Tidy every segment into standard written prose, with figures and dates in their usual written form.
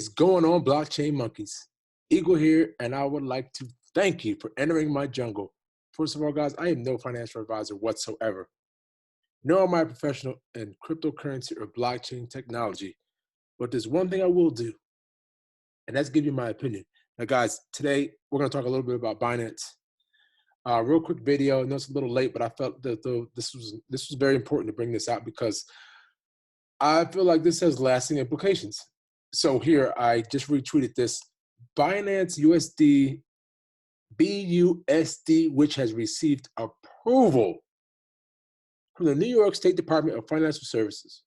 is going on, blockchain monkeys? Eagle here, and I would like to thank you for entering my jungle. First of all, guys, I am no financial advisor whatsoever, nor am I a professional in cryptocurrency or blockchain technology. But there's one thing I will do, and that's give you my opinion. Now, guys, today we're going to talk a little bit about Binance. Real quick video. I know it's a little late, but I felt that this was very important to bring this out because I feel like this has lasting implications. So here, I just retweeted this. Binance USD BUSD, which has received approval from the New York State Department of Financial Services.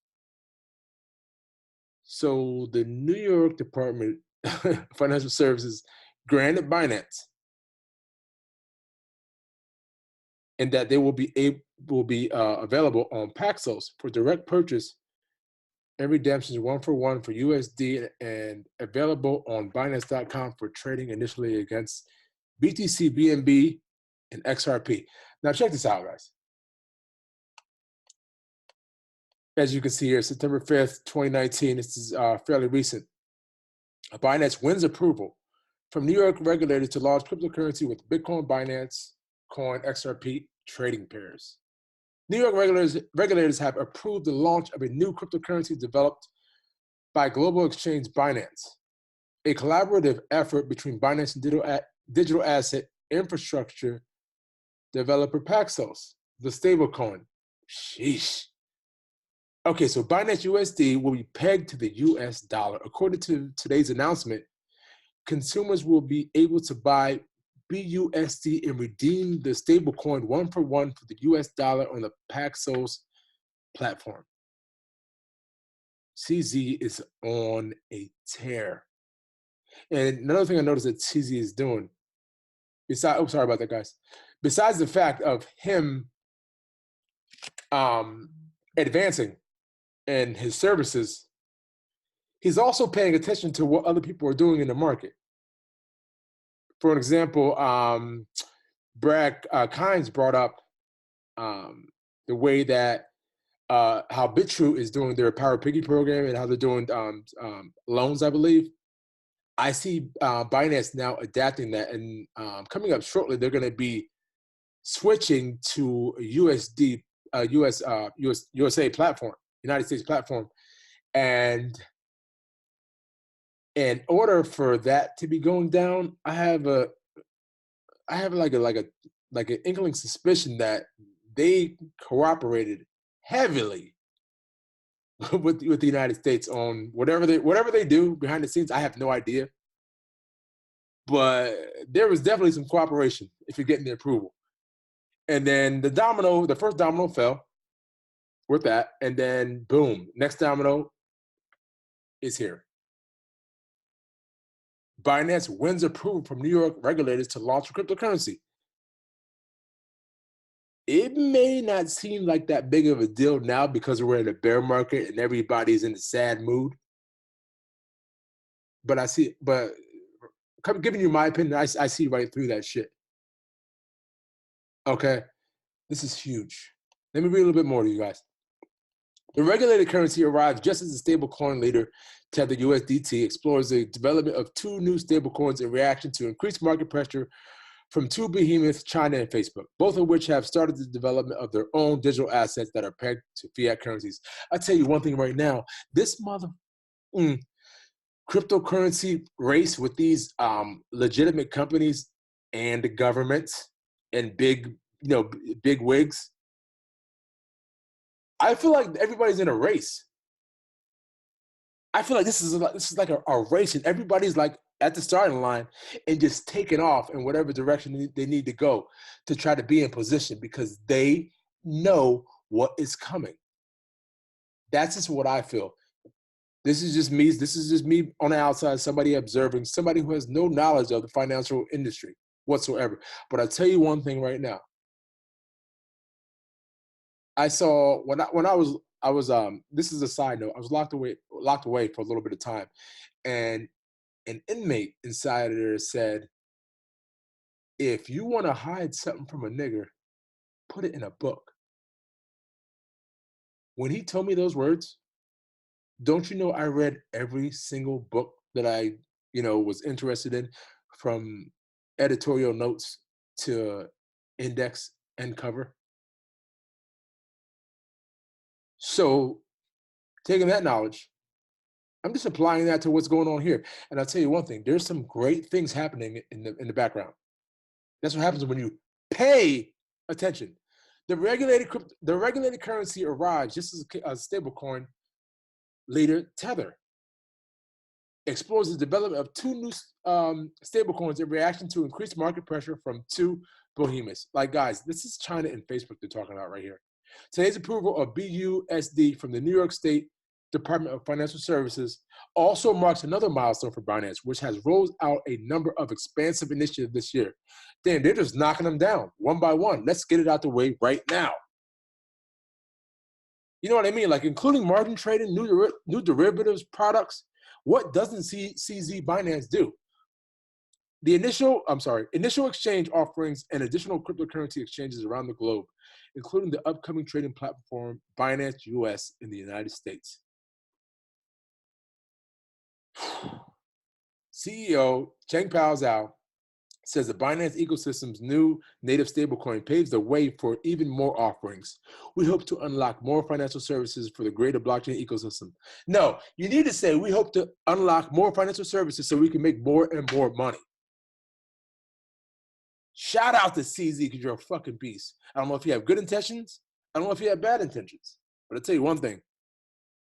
So the New York Department of Financial Services granted Binance, and that they will be available on Paxos for direct purchase and redemptions 1-for-1 for USD and available on Binance.com for trading initially against BTC, BNB, and XRP. Now check this out, guys. As you can see here, September 5th, 2019, this is fairly recent. Binance wins approval from New York regulators to launch cryptocurrency with Bitcoin, Binance, Coin, XRP trading pairs. New York regulators have approved the launch of a new cryptocurrency developed by global exchange Binance, a collaborative effort between Binance and digital asset infrastructure developer Paxos, the stablecoin. Sheesh. Okay, so Binance USD will be pegged to the US dollar. According to today's announcement, consumers will be able to buy BUSD and redeem the stablecoin 1-for-1 for the US dollar on the Paxos platform. CZ is on a tear. And another thing I noticed that CZ is doing, besides, oh, sorry about that, guys. Besides the fact of him advancing in his services, he's also paying attention to what other people are doing in the market. For an example, Brad Kynes brought up the way that how BitTrue is doing their Power Piggy program and how they're doing loans, I believe. I see Binance now adapting that, and coming up shortly, they're going to be switching to a USA platform, United States platform, and in order for that to be going down, I have like an inkling suspicion that they cooperated heavily with the United States on whatever they do behind the scenes. I have no idea, but there was definitely some cooperation if you're getting the approval. And then the first domino fell with that, and then boom, next domino is here. Binance wins approval from New York regulators to launch a cryptocurrency. It may not seem like that big of a deal now because we're in a bear market and everybody's in a sad mood. But giving you my opinion, I see right through that shit. Okay, this is huge. Let me read a little bit more to you guys. The regulated currency arrives just as the stablecoin leader, Tether USDT, explores the development of two new stablecoins in reaction to increased market pressure from two behemoths, China and Facebook, both of which have started the development of their own digital assets that are pegged to fiat currencies. I'll tell you one thing right now, this cryptocurrency race with these legitimate companies and the governments and big wigs, I feel like everybody's in a race. I feel like this is like a race, and everybody's like at the starting line and just taking off in whatever direction they need to go to try to be in position because they know what is coming. That's just what I feel. This is just me. This is just me on the outside, somebody observing, somebody who has no knowledge of the financial industry whatsoever. But I'll tell you one thing right now. I saw when I was this is a side note. I was locked away for a little bit of time, and an inmate inside there said, "If you want to hide something from a nigger, put it in a book." When he told me those words, don't you know I read every single book that I, was interested in, from editorial notes to index and cover. So taking that knowledge, I'm just applying that to what's going on here. And I'll tell you one thing, there's some great things happening in the background. That's what happens when you pay attention. The regulated currency arrives just as a stablecoin leader, Tether, explores the development of two new stablecoins in reaction to increased market pressure from two behemoths. Like, guys, this is China and Facebook they're talking about right here. Today's approval of BUSD from the New York State Department of Financial Services also marks another milestone for Binance, which has rolled out a number of expansive initiatives this year. Damn, they're just knocking them down one by one. Let's get it out the way right now. You know what I mean? Like including margin trading, new derivatives products. What doesn't CZ Binance do? The initial exchange offerings and additional cryptocurrency exchanges around the globe, including the upcoming trading platform Binance US in the United States. CEO Changpao Zhao says the Binance ecosystem's new native stablecoin paves the way for even more offerings. We hope to unlock more financial services for the greater blockchain ecosystem. No, you need to say we hope to unlock more financial services so we can make more and more money. Shout out to CZ because you're a fucking beast. I don't know if you have good intentions. I don't know if you have bad intentions. But I'll tell you one thing.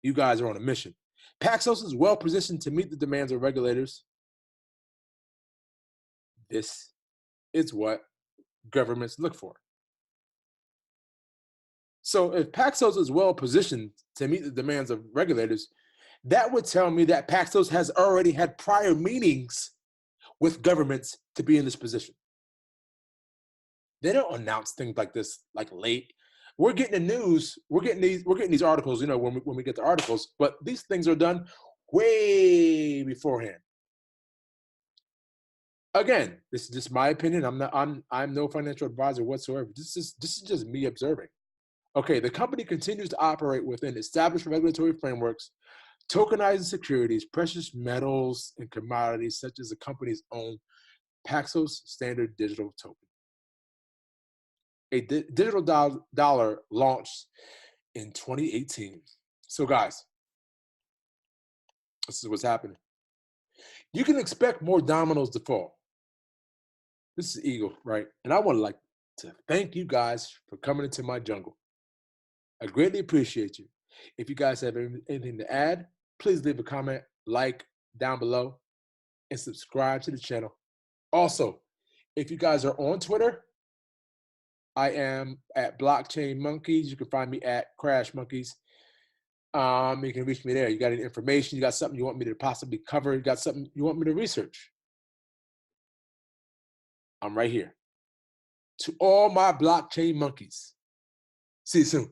You guys are on a mission. Paxos is well positioned to meet the demands of regulators. This is what governments look for. So if Paxos is well positioned to meet the demands of regulators, that would tell me that Paxos has already had prior meetings with governments to be in this position. They don't announce things like this like late. We're getting the news. We're getting these articles. When we get the articles, but these things are done way beforehand. Again, this is just my opinion. I'm no financial advisor whatsoever. This is just me observing. Okay, the company continues to operate within established regulatory frameworks, tokenizing securities, precious metals, and commodities such as the company's own Paxos Standard Digital Token. A digital dollar launched in 2018. So guys, this is what's happening. You can expect more dominoes to fall. This is Eagle, right? And I would like to thank you guys for coming into my jungle. I greatly appreciate you. If you guys have anything to add, please leave a comment, like down below, and subscribe to the channel. Also, if you guys are on Twitter, I am at Blockchain Monkeys. You can find me at Crash Monkeys. You can reach me there. You got any information? You got something you want me to possibly cover? You got something you want me to research? I'm right here. To all my Blockchain Monkeys, see you soon.